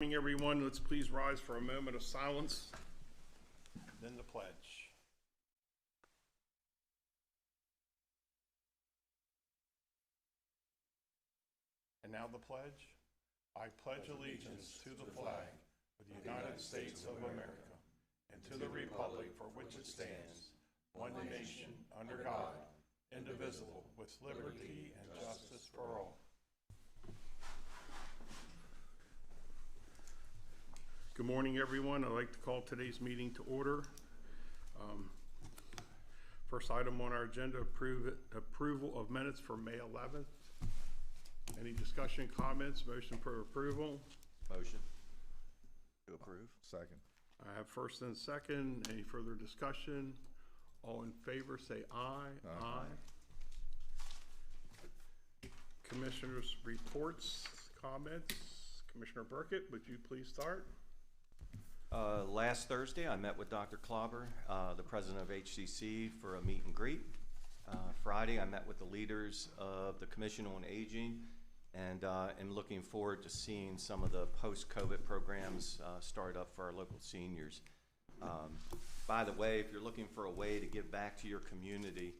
Good morning, everyone. Let's please rise for a moment of silence, then the pledge. And now the pledge. I pledge allegiance to the flag of the United States of America and to the republic for which it stands, one nation, under God, indivisible, with liberty and justice for all. Good morning, everyone. I'd like to call today's meeting to order. First item on our agenda, approval of minutes for May 11th. Any discussion, comments, motion for approval? Motion to approve. Second. I have first and second. Any further discussion? All in favor say aye. Aye. Commissioners' reports, comments. Commissioner Burkett, would you please start? Last Thursday, I met with Dr. Klauber, the president of HCC, for a meet and greet. Friday, I met with the leaders of the Commission on Aging, and am looking forward to seeing some of the post-COVID programs start up for our local seniors. By the way, if you're looking for a way to give back to your community,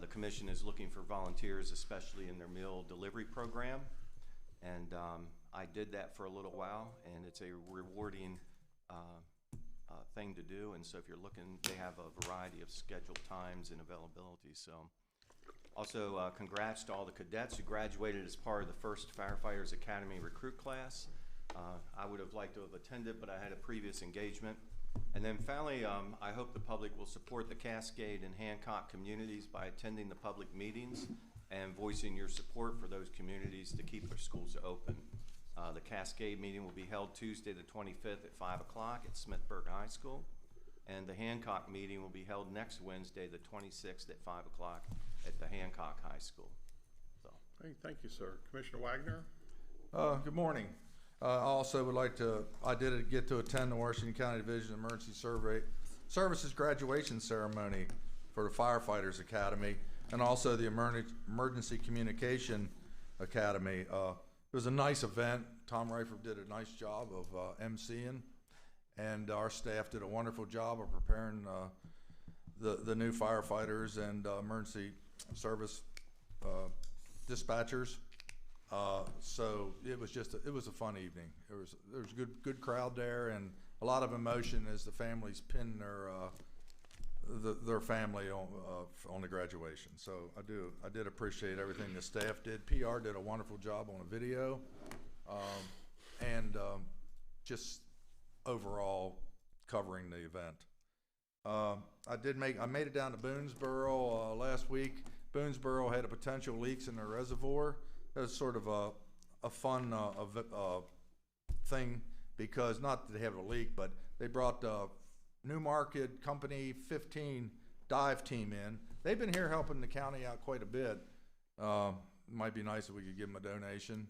the Commission is looking for volunteers, especially in their meal delivery program. And I did that for a little while, and it's a rewarding thing to do. And so if you're looking, they have a variety of scheduled times and availability. So also congrats to all the cadets who graduated as part of the first Firefighters Academy recruit class. I would have liked to have attended, but I had a previous engagement. And then finally, I hope the public will support the Cascade and Hancock communities by attending the public meetings and voicing your support for those communities to keep their schools open. The Cascade meeting will be held Tuesday the 25th at 5 o'clock at Smithburg High School. And the Hancock meeting will be held next Wednesday the 26th at 5 o'clock at the Hancock High School. So. Thank you, sir. Commissioner Wagner? Good morning. I also would like to, I did get to attend the Washington County Division of Emergency Services graduation ceremony for the Firefighters Academy and also the Emergency Communication Academy. It was a nice event. Tom Wright did a nice job of emceeing, and our staff did a wonderful job of preparing the new firefighters and emergency service dispatchers. So it was it was a fun evening. There was a good crowd there, and a lot of emotion as the families pinned their family on the graduation. So I did appreciate everything the staff did. PR did a wonderful job on a video, and just overall covering the event. I made it down to Boonesboro last week. Boonesboro had a potential leaks in their reservoir. It was sort of a fun thing, because not that they have a leak, but they brought Newmarket Company 15 dive team in. They've been here helping the county out quite a bit. Might be nice if we could give them a donation.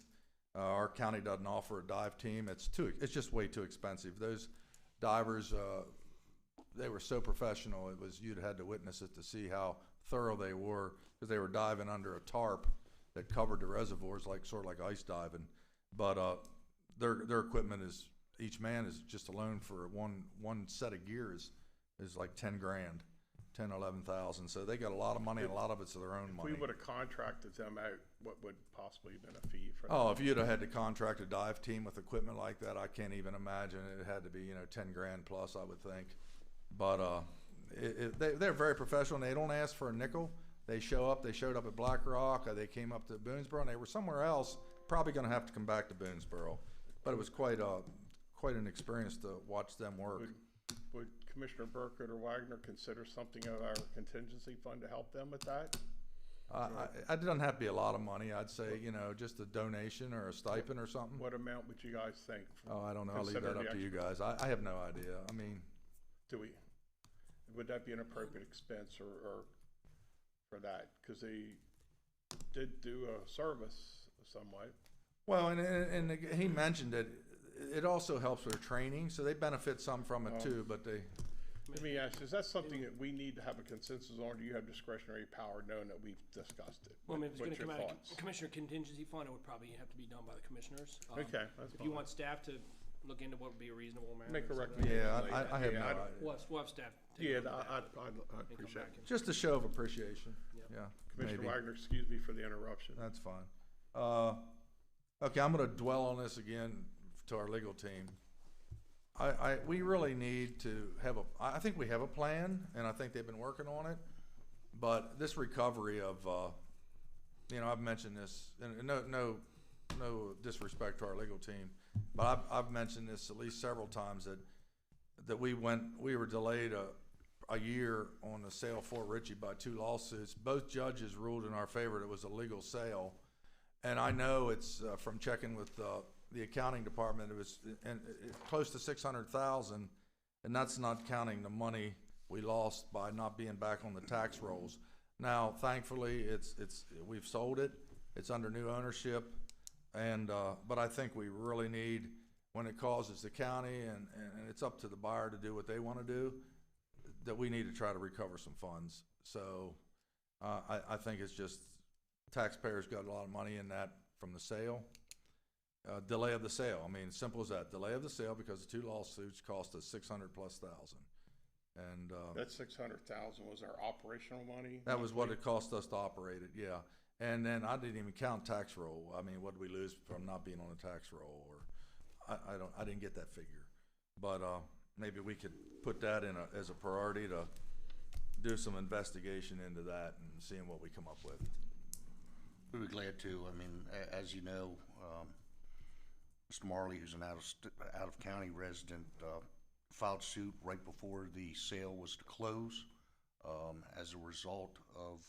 Our county doesn't offer a dive team. It's just way too expensive. Those divers, they were so professional. You'd had to witness it to see how thorough they were, because they were diving under a tarp that covered the reservoirs, sort of like ice diving. But their equipment is, each man is just alone for one set of gears is like 10 grand, 10, 11,000. So they got a lot of money, and a lot of it's their own money. If we would have contracted them out, what would possibly have been a fee for them? Oh, if you'd have had to contract a dive team with equipment like that, I can't even imagine. It had to be, 10 grand plus, I would think. But they're very professional, and they don't ask for a nickel. They show up. They showed up at Black Rock. They came up to Boonesboro, and they were somewhere else. Probably going to have to come back to Boonesboro. But it was quite an experience to watch them work. Would Commissioner Burkett or Wagner consider something of our contingency fund to help them with that? It doesn't have to be a lot of money. I'd say, just a donation or a stipend or something. What amount would you guys think? Oh, I don't know. I'll leave that up to you guys. I have no idea. I mean, would that be an appropriate expense or for that? Because they did do a service somewhat. Well, and he mentioned that it also helps with their training, so they benefit some from it too. But let me ask, is that something that we need to have a consensus on, or do you have discretionary power knowing that we've discussed it? Well, I mean, if it's going to come out of Commissioner Contingency Fund, it would probably have to be done by the commissioners. Okay, that's If fine. you want staff to look into what would be a reasonable amount. Make a or something. recommendation. Yeah, I have no Yeah, idea. We'll have staff take a Yeah, look at that I and come appreciate back it. and- Just a show of appreciation. Yep. Yeah, Commissioner maybe. Wagner, excuse me for the interruption. That's fine. Okay, I'm gonna dwell on this again to our legal team. We really need to have I think we have a plan, and I think they've been working on it. But this recovery of, I've mentioned this, and no disrespect to our legal team, but I've mentioned this at least several times that we were delayed a year on the sale of Fort Ritchie by 2 lawsuits. Both judges ruled in our favor that it was a legal sale. And I know it's, from checking with, the accounting department, it was close to $600,000, and that's not counting the money we lost by not being back on the tax rolls. Now, thankfully, we've sold it. It's under new ownership, and but I think we really need, when it causes the county and it's up to the buyer to do what they want to do, that we need to try to recover some funds. So I think it's just taxpayers got a lot of money in that from the sale. Delay of the sale. I mean, simple as that. Delay of the sale because the 2 lawsuits cost us $600,000+. And That 600,000 was our operational money? that was what it cost us to operate it, yeah. And then I didn't even count tax roll. I mean, what did we lose from not being on a tax roll? Or I didn't get that figure. But maybe we could put that in as a priority to do some investigation into that and seeing what we come up with. We'd be glad to. I mean, as you know, Mr. Marley, who's an out of county resident, filed suit right before the sale was to close. As a result of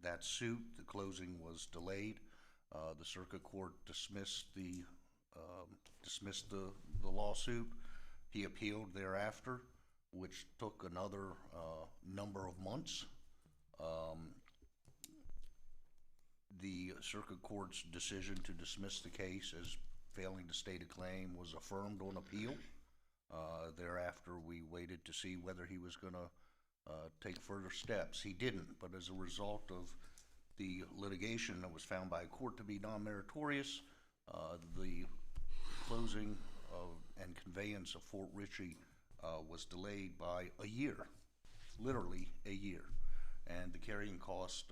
that suit, the closing was delayed. The circuit court dismissed the lawsuit. He appealed thereafter, which took another number of months. The circuit court's decision to dismiss the case as failing to state a claim was affirmed on appeal. Thereafter, we waited to see whether he was going to take further steps. He didn't, but as a result of the litigation that was found by a court to be non-meritorious, the closing and conveyance of Fort Ritchie was delayed by a year, literally a year. And the carrying costs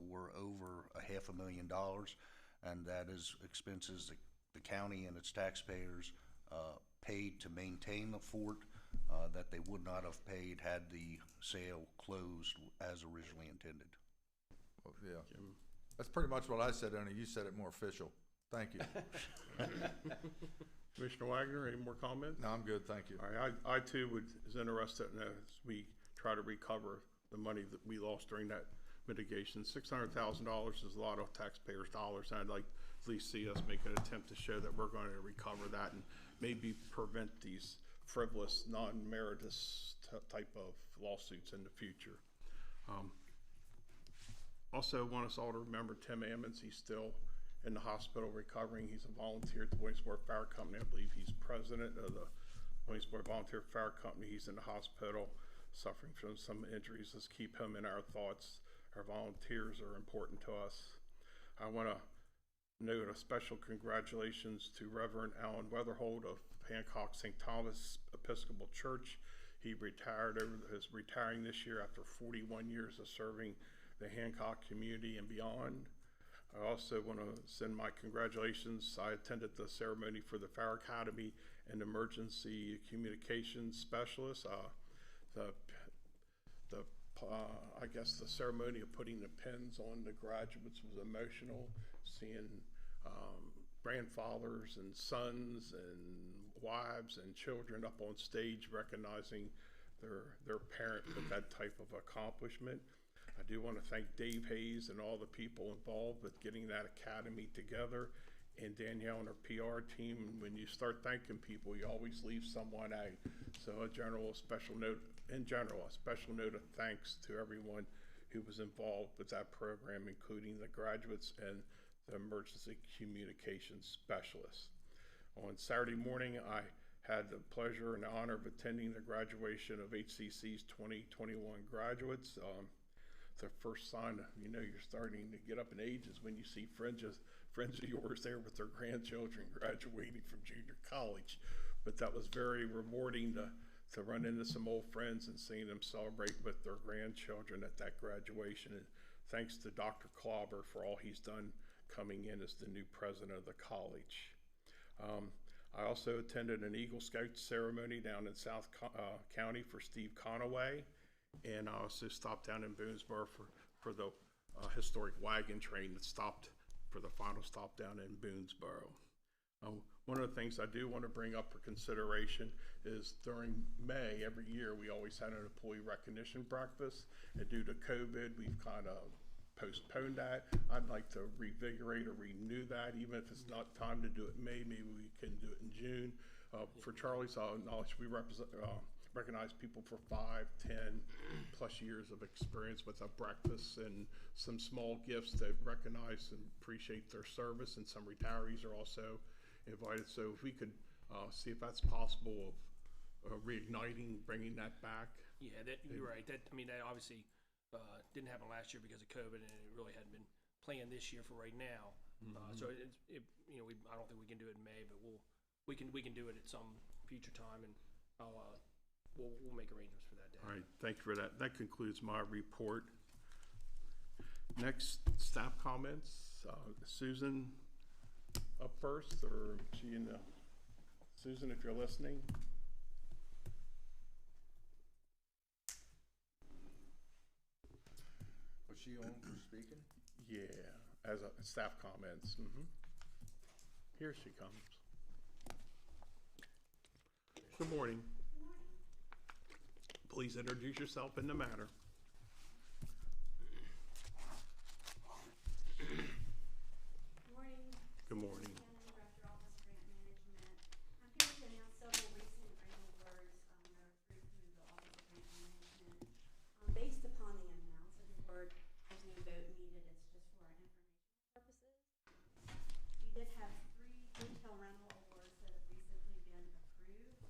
were over $500,000, and that is expenses the county and its taxpayers paid to maintain the fort that they would not have paid had the sale closed as originally intended. Well, yeah, that's pretty much what I said, only you said it more official. Thank you. Commissioner Wagner, any more comments? No, I'm good, thank you. All right, I too is interested in as we try to recover the money that we lost during that mitigation. $600,000 is a lot of taxpayers' dollars, and I'd like to at least see us make an attempt to show that we're going to recover that and maybe prevent these frivolous, non-meritorious type of lawsuits in the future. Also want us all to remember Tim Ammons. He's still in the hospital recovering. He's a volunteer at the Boonesboro Fire Company. I believe he's president of the Boonesboro Volunteer Fire Company. He's in the hospital suffering from some injuries. Let's keep him in our thoughts. Our volunteers are important to us. I want to note a special congratulations to Reverend Alan Weatherhold of Hancock St. Thomas Episcopal Church. He is retiring this year after 41 years of serving the Hancock community and beyond. I also want to send my congratulations. I attended the ceremony for the Fire Academy and Emergency Communications Specialist. I guess the ceremony of putting the pins on the graduates was emotional. Seeing grandfathers and sons and wives and children up on stage recognizing their parent with that type of accomplishment. I do want to thank Dave Hayes and all the people involved with getting that academy together, and Danielle and her PR team. When you start thanking people, you always leave someone out. So a special note of thanks to everyone who was involved with that program, including the graduates and the emergency communications specialists. On Saturday morning, I had the pleasure and honor of attending the graduation of HCC's 2021 graduates. The first sign you're starting to get up in age is when you see friends of yours there with their grandchildren graduating from junior college. but that was very rewarding to run into some old friends and seeing them celebrate with their grandchildren at that graduation. And thanks to Dr. Klauber for all he's done coming in as the new president of the college. I also attended an Eagle Scout ceremony down in South County for Steve Conaway, and I also stopped down in Boonesboro for the historic wagon train that stopped for the final stop down in Boonesboro. One of the things I do want to bring up for consideration is during May every year we always had an employee recognition breakfast, and due to COVID we've kind of postponed that. I'd like to revigorate or renew that, even if it's not time to do it in May, maybe we can do it in June. For Charlie's knowledge, we recognize people for 5, 10 plus years of experience with a breakfast and some small gifts that recognize and appreciate their service, and some retirees are also invited. So if we could see if that's possible of reigniting, bringing that back. Yeah, you're right. That obviously didn't happen last year because of COVID, and it really hadn't been planned this year for right now. So I don't think we can do it in May, but we can do it at some future time, and we'll make arrangements for that day. All right, thank you for that. That concludes my report. Next, staff comments. Susan up first, or she in the Susan, if you're listening. Was she on for speaking? Yeah, as a staff comments. Here she comes. Good morning. Please introduce yourself in the matter. Good morning. Good morning. Director, Office of Grant Management. I'm here to announce several recent grant awards that are approved through the Office of Grant Management. Based upon the amounts of the award, there's no vote needed. It's just for our information purposes. We did have 3 hotel rental awards that have recently been approved.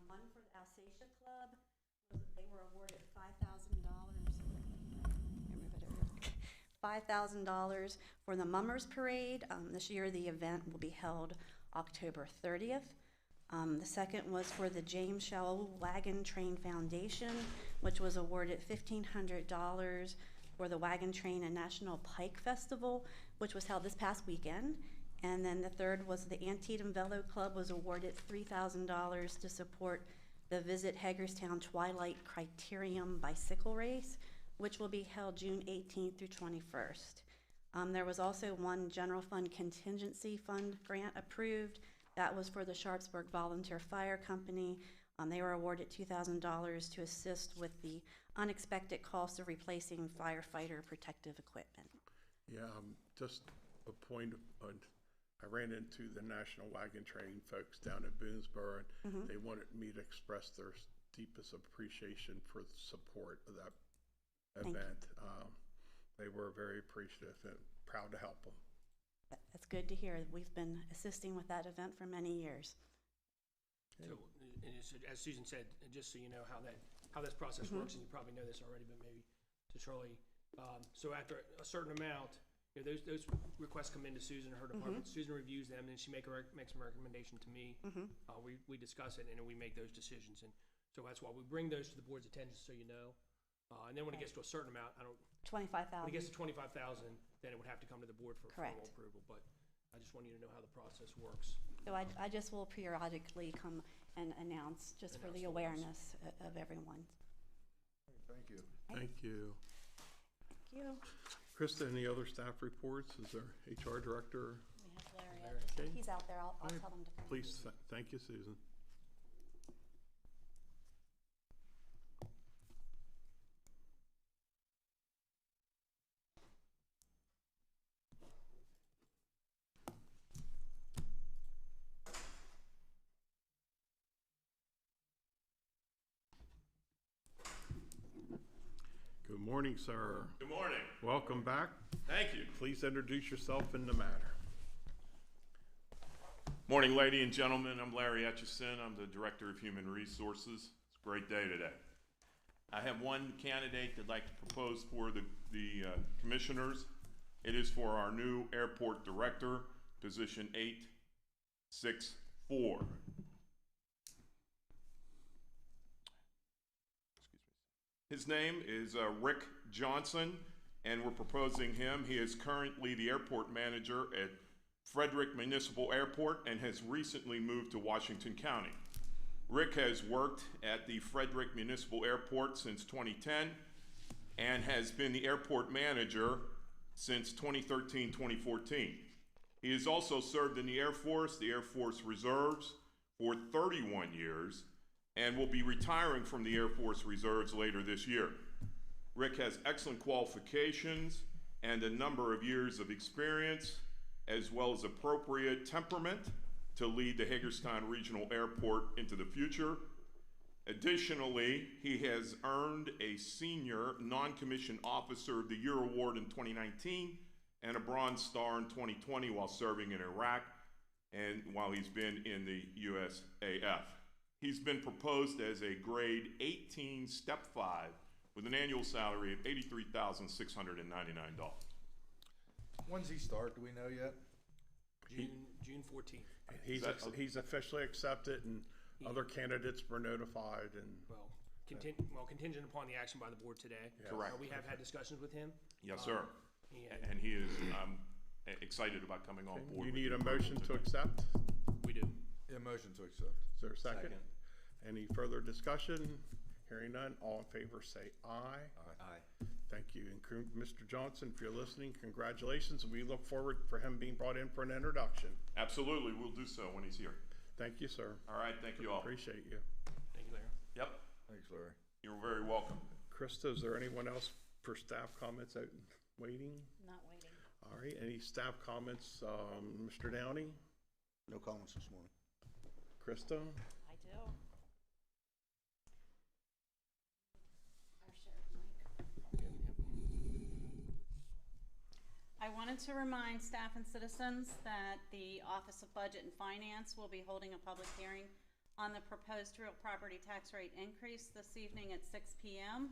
One for the Alsatia Club. They were awarded $5,000 for the Mummers Parade. This year the event will be held October 30th. The second was for the James Shell Wagon Train Foundation, which was awarded $1,500 for the Wagon Train and National Pike Festival, which was held this past weekend. And then the third was the Antietam Velo Club was awarded $3,000 to support the Visit Hagerstown Twilight Criterium Bicycle Race, which will be held June 18th through 21st. There was also one general fund contingency fund grant approved. That was for the Sharpsburg Volunteer Fire Company. They were awarded $2,000 to assist with the unexpected cost of replacing firefighter protective equipment. Yeah, just a point of, I ran into the National Wagon Train folks down at Boonesboro, and they wanted me to express their deepest appreciation for the support of that event. They were very appreciative and proud to help them. That's good to hear. We've been assisting with that event for many years. So, as Susan said, just so you know how this process works, and you probably know this already, but maybe to Charlie. So after a certain amount, those requests come into Susan or her department. Susan reviews them, and she makes a recommendation to me. We discuss it, and then we make those decisions. And so that's why we bring those to the board's attention, so you know. And then when it gets to a certain amount, when it gets to 25,000, then it would have to come to the board for formal approval. But I just want you to know how the process works. So I just will periodically come and announce just for the awareness of everyone. Thank you. Thank you. Thank you. Krista, any other staff reports? Is there HR director? We have Larry. He's out there. I'll tell him to come. Please, thank you, Susan. Good morning, sir. Good morning. Welcome back. Thank you. Please introduce yourself in the matter. Morning, ladies and gentlemen. I'm Larry Etchison. I'm the Director of Human Resources. It's a great day today. I have one candidate that I'd like to propose for the commissioners. It is for our new airport director, position 864. His name is Rick Johnson, and we're proposing him. He is currently the airport manager at Frederick Municipal Airport and has recently moved to Washington County. Rick has worked at the Frederick Municipal Airport since 2010 and has been the airport manager since 2013-2014. He has also served in the Air Force Reserves, for 31 years, and will be retiring from the Air Force Reserves later this year. Rick has excellent qualifications and a number of years of experience, as well as appropriate temperament to lead the Hagerstown Regional Airport into the future. Additionally, he has earned a Senior Non-Commissioned Officer of the Year Award in 2019 and a Bronze Star in 2020 while serving in Iraq and while he's been in the USAF. He's been proposed as a grade 18 step 5 with an annual salary of $83,699. When's he start? Do we know yet? June 14th. He's officially accepted, and other candidates were notified, and Well, contingent upon the action by the board today. Correct. We have had discussions with him. Yes, sir. And And he is excited about coming on board. you with need the a motion to accept? we do. Yeah, motion to accept. Is there a second? Second. Any further discussion? Hearing none, all in favor say aye. Aye. Thank you. And Mr. Johnson, if you're listening, congratulations. We look forward for him being brought in for an introduction. Absolutely, we'll do so when he's here. Thank you, sir. All right, thank you all. Appreciate you. Thank you, Larry. Yep, Thanks, Larry. you're very welcome. Krista, is there anyone else for staff comments out waiting? Not waiting. All right, any staff comments? Mr. Downey? No comments this morning. Krista? I do. Our sheriff Mike. I wanted to remind staff and citizens that the Office of Budget and Finance will be holding a public hearing on the proposed real property tax rate increase this evening at 6 p.m.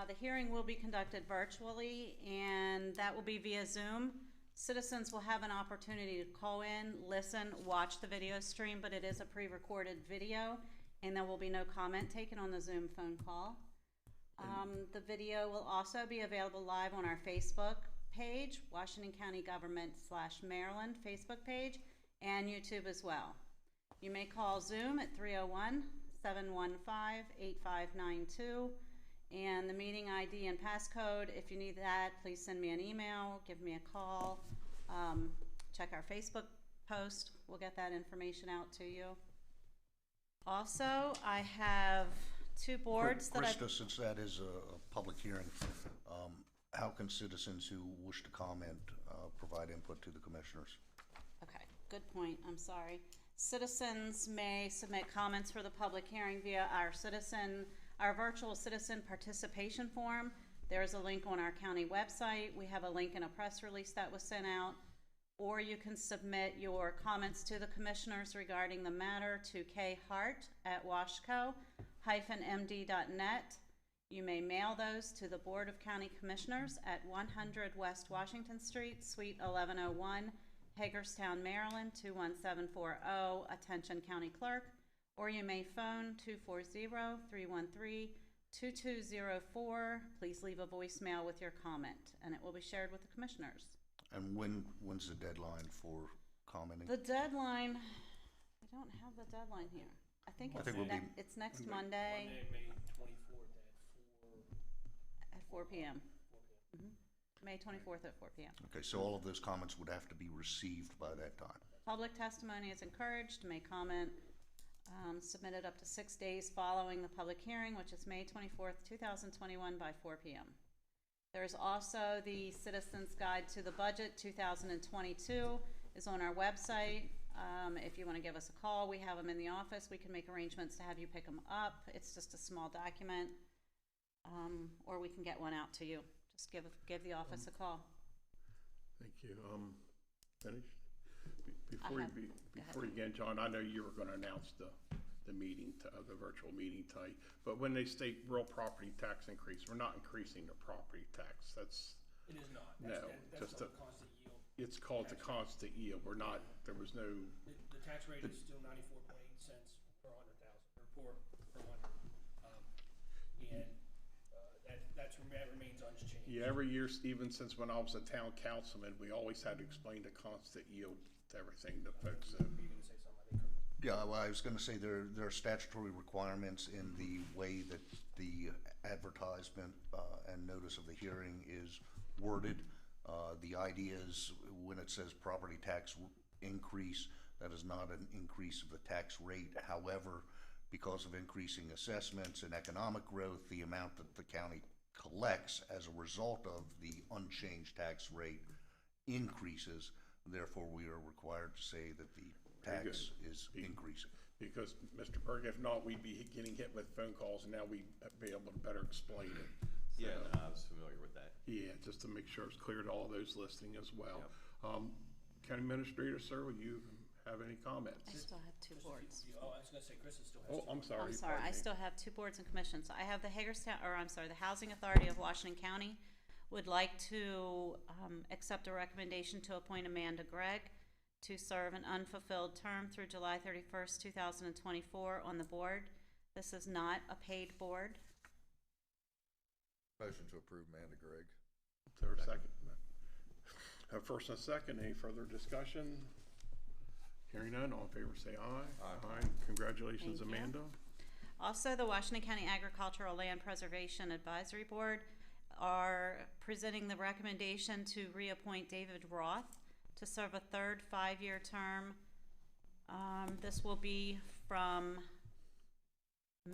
The hearing will be conducted virtually, and that will be via Zoom. Citizens will have an opportunity to call in, listen, watch the video stream, but it is a pre-recorded video, and there will be no comment taken on the Zoom phone call. The video will also be available live on our Facebook page, Washington County Government /Maryland Facebook page, and YouTube as well. You may call Zoom at 301-715-8592. And the meeting ID and passcode, if you need that, please send me an email, give me a call, check our Facebook post. We'll get that information out to you. Also, I have two boards that Krista, since that is a public hearing, how can citizens who wish to comment provide input to the commissioners? Okay, good point, I'm sorry. Citizens may submit comments for the public hearing via our virtual citizen participation form. There's a link on our county website. We have a link in a press release that was sent out. Or you can submit your comments to the commissioners regarding the matter to khart@washco-md.net. You may mail those to the Board of County Commissioners at 100 West Washington Street, Suite 1101, Hagerstown, Maryland 21740. Attention County Clerk. Or you may phone 240-313-2204. Please leave a voicemail with your comment, and it will be shared with the commissioners. And when's the deadline for commenting? The deadline, I don't have the deadline here. I think I it's, think we'll be- it's next Monday May 24th at 4 p.m. May 24th at 4 p.m. Okay, so all of those comments would have to be received by that time. Public testimony is encouraged. May comment submitted up to 6 days following the public hearing, which is May 24th, 2021 by 4 p.m. There's also the Citizens Guide to the Budget 2022 is on our website. If you want to give us a call, we have them in the office. We can make arrangements to have you pick them up. It's just a small document, or we can get one out to you. Just give the office a call. Thank you. Finished? Before Before you get, John, I know you were gonna announce the meeting, the virtual meeting tonight, but when they state real property tax increase, we're not increasing the property tax. That's, It is not. No, That's just the a- constant yield. it's called the constant yield. We're not, there was no, The tax rate is still 94.8 cents per 100,000, or per 100. And That remains unchanged. Yeah, every year, even since when I was a town councilman, we always had to explain the constant yield to everything to folks. So, Were you gonna say something? I think, Yeah, well, I was gonna say there are statutory requirements in the way that the advertisement, and notice of the hearing is worded. The idea is when it says property tax increase, that is not an increase of the tax rate. However, because of increasing assessments and economic growth, the amount that the county collects as a result of the unchanged tax rate increases. Therefore, we are required to say that the tax is increasing. because Mr. Berg, if not, we'd be getting hit with phone calls, and now we'd be able to better explain it. Yeah, So, no, I was familiar with that. Yeah, just to make sure it's clear to all those listening as well. Yep. County Administrator, sir, would you have any comments? I still have two boards. Oh, I was gonna say, Chris is still has. Oh, two. I'm sorry. I'm sorry, pardon I me. still have two boards and commissions. I have the the Housing Authority of Washington County would like to accept a recommendation to appoint Amanda Gregg to serve an unfulfilled term through July 31st, 2024 on the board. This is not a paid board. Motion to approve Amanda Gregg. Third, second. First and second, any further discussion? Hearing none, all in favor say aye. Aye. Congratulations, Thank you. Amanda. Also, the Washington County Agricultural Land Preservation Advisory Board are presenting the recommendation to reappoint David Roth to serve a third 5-year term. This will be from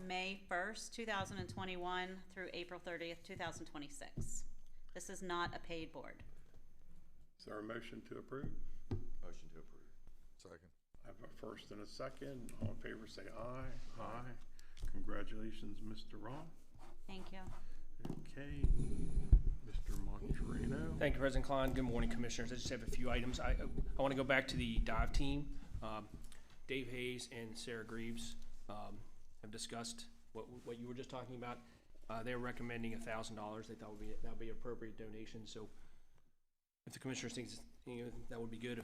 May 1st, 2021 through April 30th, 2026. This is not a paid board. Is there a motion to approve? Motion to approve. Second. I have a first and a second. All in favor say aye. Aye. Congratulations, Mr. Roth. Thank you. Okay, Mr. Montereno. Thank you, President Klein. Good morning, Commissioners. I just have a few items. I want to go back to the dive team. Dave Hayes and Sarah Greaves have discussed what you were just talking about. They're recommending $1,000. They thought that would be an appropriate donation. So if the Commissioners think that would be good.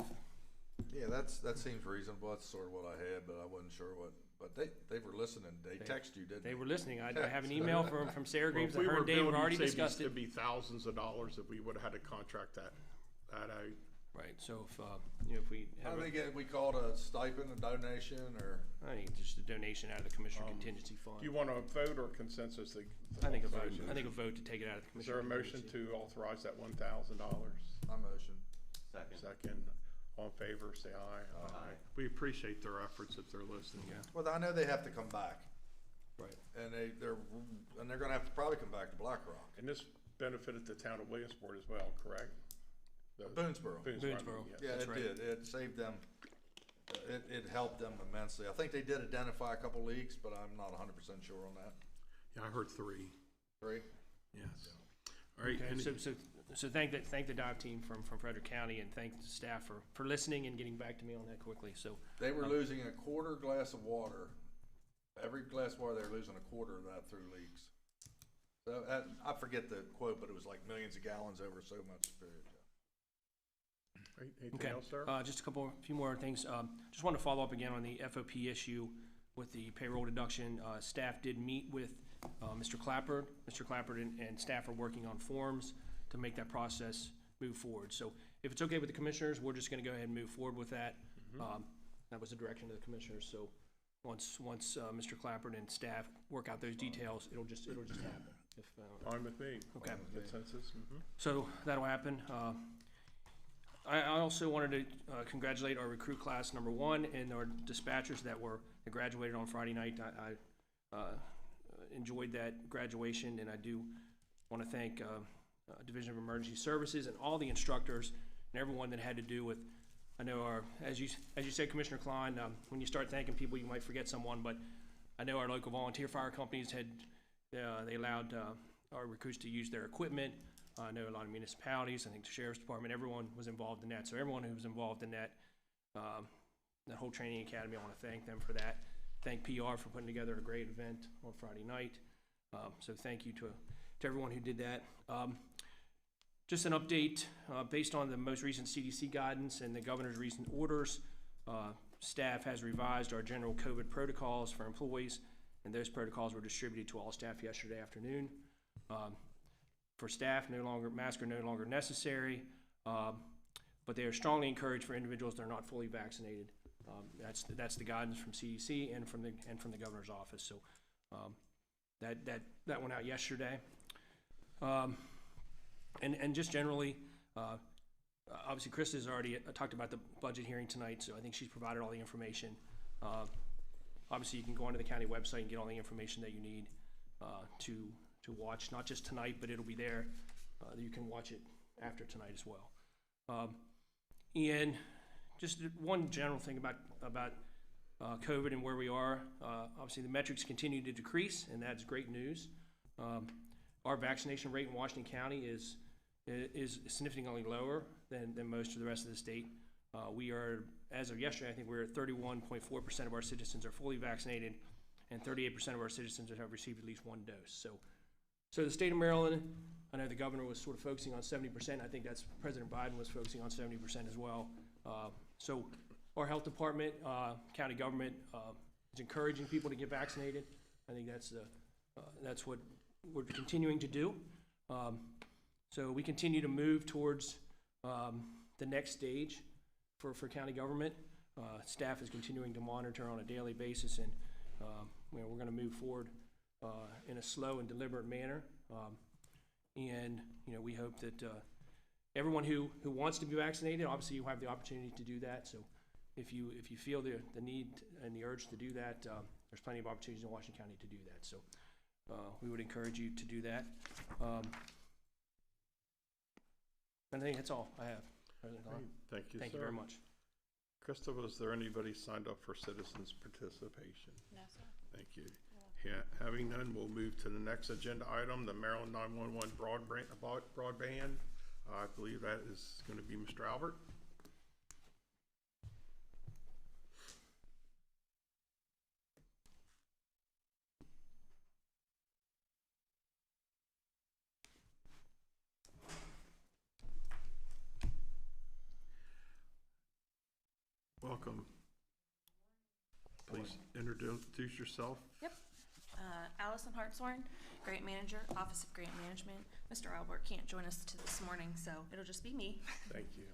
Yeah, that seems reasonable. That's sort of what I had, but I wasn't sure what. But they were listening. They texted you, didn't they? They were listening. I have an email from Sarah Well, Greaves. if we Her were and Dave have building already cities, discussed it. It'd be thousands of dollars if we would have had to contract that out. Right. So if we How have do they get? We called a stipend, a donation, or I think just a donation out of the Commissioner contingency fund. Do you want a vote or consensus? I think a vote. I think a vote to take it out of the Is there Commissioner a motion contingency. to authorize that $1,000? I motion. Second. Second, all in favor, say aye. Aye. We appreciate their efforts if they're listening. Yeah. Well, I know they have to come back, Right. and they're going to have to probably come back to Black Rock, And this benefited the town of Williamsport as well, correct? Boonesboro. Boonesboro. yes. Yeah, That's it right. did. It saved them. It helped them immensely. I think they did identify a couple leaks, but I'm not 100% sure on that. Yeah, I heard 3. 3. Yes. All right. Okay, any- so thank the dive team from Frederick County, and thank the staff for listening and getting back to me on that quickly. So They were losing a quarter glass of water. Every glass of water, they were losing a quarter of that through leaks. So I forget the quote, but it was like millions of gallons over so much period. All right, anything okay, else, sir? just a few more things. Just want to follow up again on the FOP issue with the payroll deduction. Staff did meet with Mr. Clapper. Mr. Clapper and staff are working on forms to make that process move forward. So if it's okay with the Commissioners, we're just going to go ahead and move forward with that. That was the direction of the Commissioners. So once Mr. Clapper and staff work out those details, it'll just happen. If, Fine with me. Okay. Consensus? so that'll happen. I also wanted to congratulate our recruit class number 1 and our dispatchers that graduated on Friday night. I enjoyed that graduation, and I do want to thank Division of Emergency Services and all the instructors and everyone that had to do with. I know as you said, Commissioner Klein, when you start thanking people, you might forget someone, but I know our local volunteer fire companies they allowed our recruits to use their equipment. I know a lot of municipalities, I think the Sheriff's Department, everyone was involved in that. So everyone who was involved in that whole training academy, I want to thank them for that. Thank PR for putting together a great event on Friday night. So thank you to everyone who did that. Just an update, based on the most recent CDC guidance and the governor's recent orders, staff has revised our general COVID protocols for employees, and those protocols were distributed to all staff yesterday afternoon. For staff, masks are no longer necessary, but they are strongly encouraged for individuals that are not fully vaccinated. That's the guidance from CDC and from the governor's office. So that went out yesterday. And just generally, obviously Krista has already talked about the budget hearing tonight, so I think she's provided all the information. Obviously, you can go onto the county website and get all the information that you need to watch, not just tonight, but it'll be there. You can watch it after tonight as well. And just one general thing about COVID and where we are. Obviously, the metrics continue to decrease, and that's great news. Our vaccination rate in Washington County is significantly lower than most of the rest of the state. We are, as of yesterday, I think we're at 31.4% of our citizens are fully vaccinated, and 38% of our citizens have received at least one dose. So the state of Maryland, I know the governor was sort of focusing on 70%. I think that's President Biden was focusing on 70% as well. So our health department, county government is encouraging people to get vaccinated. I think that's what we're continuing to do. So we continue to move towards the next stage for county government. Staff is continuing to monitor on a daily basis, and we're going to move forward in a slow and deliberate manner. And we hope that everyone who wants to be vaccinated, obviously you have the opportunity to do that. So if you feel the need and the urge to do that, there's plenty of opportunities in Washington County to do that. So we would encourage you to do that. I think that's all I have. Thank you, Thank sir. you very much. Krista, was there anybody signed up for citizens participation? No, sir. Thank you. Yeah, having none, we'll move to the next agenda item, the Maryland 911 broadband. I believe that is going to be Mr. Albert. Welcome. Please introduce yourself. Yep. Allison Hartshorn, Grant Manager, Office of Grant Management. Mr. Albert can't join us this morning, so it'll just be me. Thank you.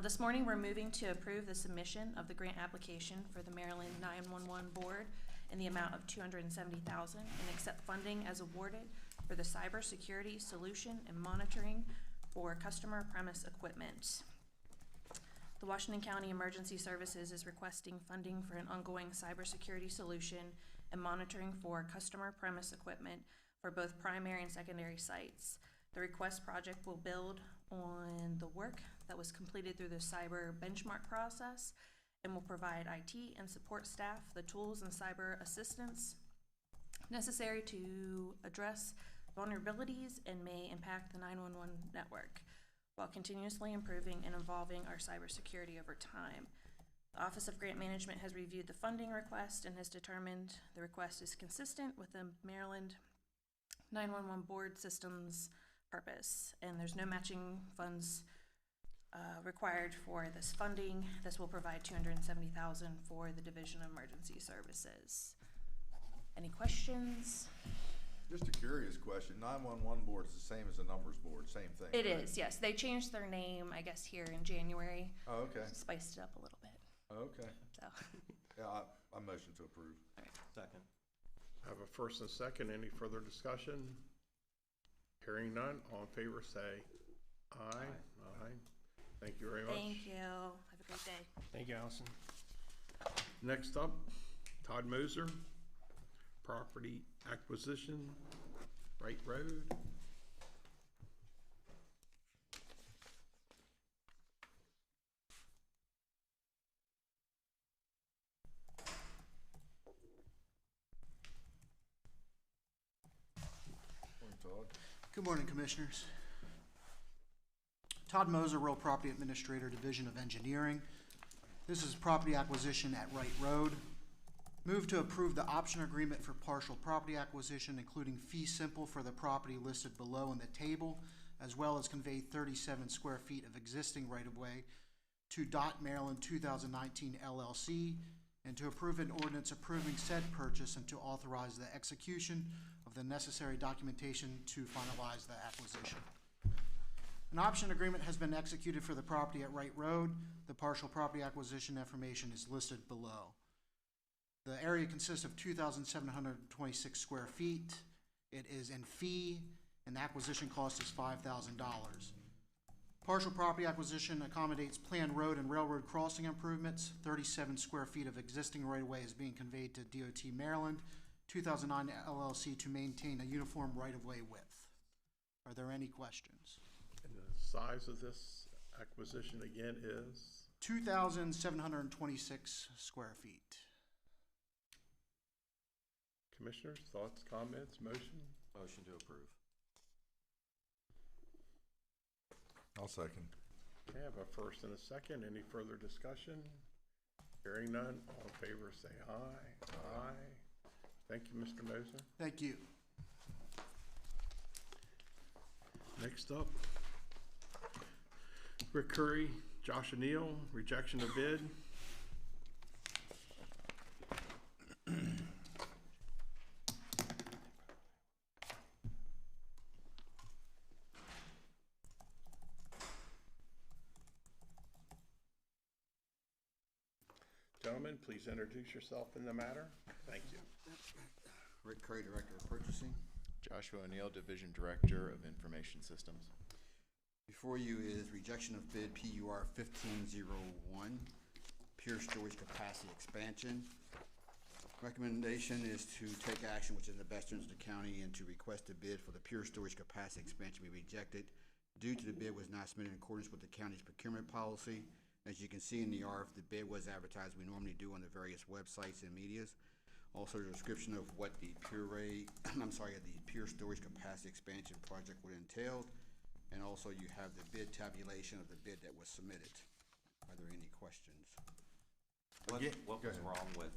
This morning, we're moving to approve the submission of the grant application for the Maryland 911 Board in the amount of $270,000 and accept funding as awarded for the cybersecurity solution and monitoring for customer premise equipment. The Washington County Emergency Services is requesting funding for an ongoing cybersecurity solution and monitoring for customer premise equipment for both primary and secondary sites. The request project will build on the work that was completed through the cyber benchmark process and will provide IT and support staff the tools and cyber assistance necessary to address vulnerabilities and may impact the 911 network, while continuously improving and evolving our cybersecurity over time. The Office of Grant Management has reviewed the funding request and has determined the request is consistent with the Maryland 911 Board System's purpose, and there's no matching funds required for this funding. This will provide $270,000 for the Division of Emergency Services. Any questions? Just a curious question. 911 board is the same as the numbers board, same thing. It right? is, yes. They changed their name, I guess, here in January. Oh, okay. Spiced it up a little bit. Okay. So, Yeah, I motion to approve. Second. I have a first and second. Any further discussion? Hearing none, all in favor say aye. Aye. Thank you very much. thank you. Have a great day. Thank you, Allison. Next up, Todd Moser, property acquisition, Wright Road. Morning, Todd. Good morning, Commissioners. Todd Moser, Real Property Administrator, Division of Engineering. This is property acquisition at Wright Road. Move to approve the option agreement for partial property acquisition, including fee simple for the property listed below in the table, as well as convey 37 square feet of existing right-of-way to Dot Maryland 2019 LLC, and to approve an ordinance approving said purchase and to authorize the execution of of the necessary documentation to finalize the acquisition. An option agreement has been executed for the property at Wright Road. The partial property acquisition information is listed below. The area consists of 2,726 square feet. It is in fee, and the acquisition cost is $5,000. Partial property acquisition accommodates planned road and railroad crossing improvements. 37 square feet of existing right-of-way is being conveyed to DOT Maryland 2009 LLC to maintain a uniform right-of-way width. Are there any questions? And the size of this acquisition again is? 2,726 square feet. Commissioners, thoughts, comments, motion? Motion to approve. I'll second. Okay, I have a first and a second. Any further discussion? Hearing none, all in favor say aye. Aye. Thank you, Mr. Moser. Thank you. Next up, Rick Curry, Josh O'Neill, rejection of bid. Gentlemen, please introduce yourself in the matter. Thank you. Rick Curry, Director of Purchasing. Joshua O'Neill, Division Director of Information Systems. Before you is rejection of bid PUR 1501, pure storage capacity expansion. Recommendation is to take action which is in the best interest of the county and to request a bid for the pure storage capacity expansion be rejected due to the bid was not submitted in accordance with the county's procurement policy. As you can see in the RF, the bid was advertised we normally do on the various websites and medias. Also, the description of what the the pure storage capacity expansion project would entail. And also you have the bid tabulation of the bid that was submitted. Are there any questions? What was wrong with,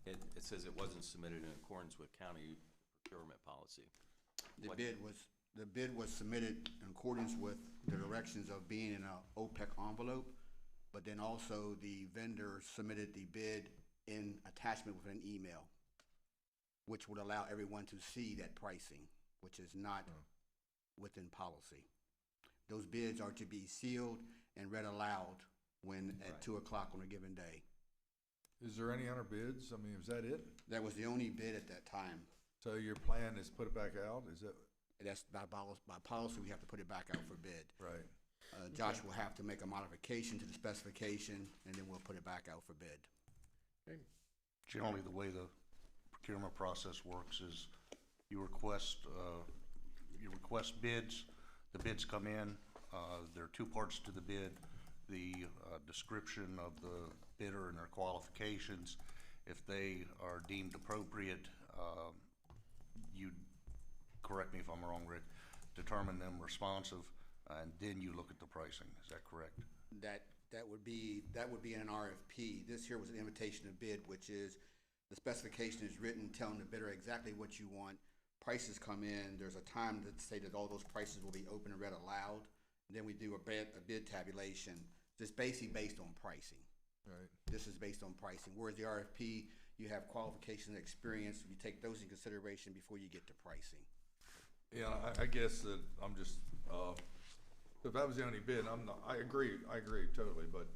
it says it wasn't submitted in accordance with county procurement policy. The bid was submitted in accordance with the directions of being in a OPEC envelope, but then also the vendor submitted the bid in attachment with an email, which would allow everyone to see that pricing, which is not within policy. Those bids are to be sealed and read aloud when at 2 o'clock on a given day. Is there any other bids? I mean, is that it? That was the only bid at that time. So your plan is put it back out? Is that That's by policy, we have to put it back out for bid. right? Josh will have to make a modification to the specification, and then we'll put it back out for bid. Okay. Generally, the way the procurement process works is you request bids, the bids come in, there are two parts to the bid, the description of the bidder and their qualifications. If they are deemed appropriate, you, correct me if I'm wrong, Rick, determine them responsive, and then you look at the pricing. Is that correct? That would be in an RFP. This here was an invitation to bid, which is the specification is written telling the bidder exactly what you want. Prices come in. There's a time to say that all those prices will be open and read aloud. And then we do a bid tabulation. It's basically based on pricing. Right. This is based on pricing. Whereas the RFP, you have qualifications and experience. You take those in consideration before you get to pricing. Yeah, I guess that I'm just, if that was the only bid, I agree totally, but,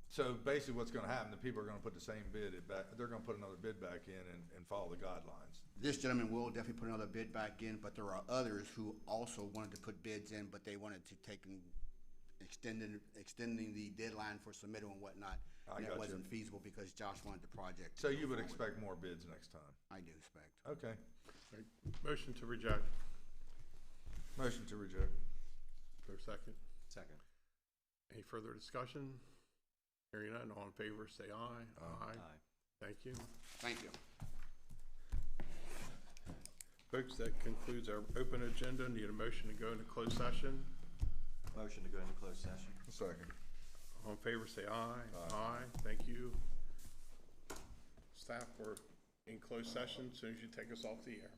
so basically what's gonna happen, the people are gonna put the same bid back, they're gonna put another bid back in and follow the guidelines. This gentleman will definitely put another bid back in, but there are others who also wanted to put bids in, but they wanted to take and extending the deadline for submittal and whatnot. And that wasn't feasible because Josh wanted the project. So you would expect more bids next time? I do expect. Okay. Right. Motion to reject. Motion to reject. Is there a second? Second. Any further discussion? Hearing none, all in favor say aye. Aye. Thank you. Thank you. Folks, that concludes our open agenda. Need a motion to go into closed session. Motion to go into closed session. Second. All in favor say aye. Aye. Thank you. Staff, we're in closed session as soon as you take us off the air.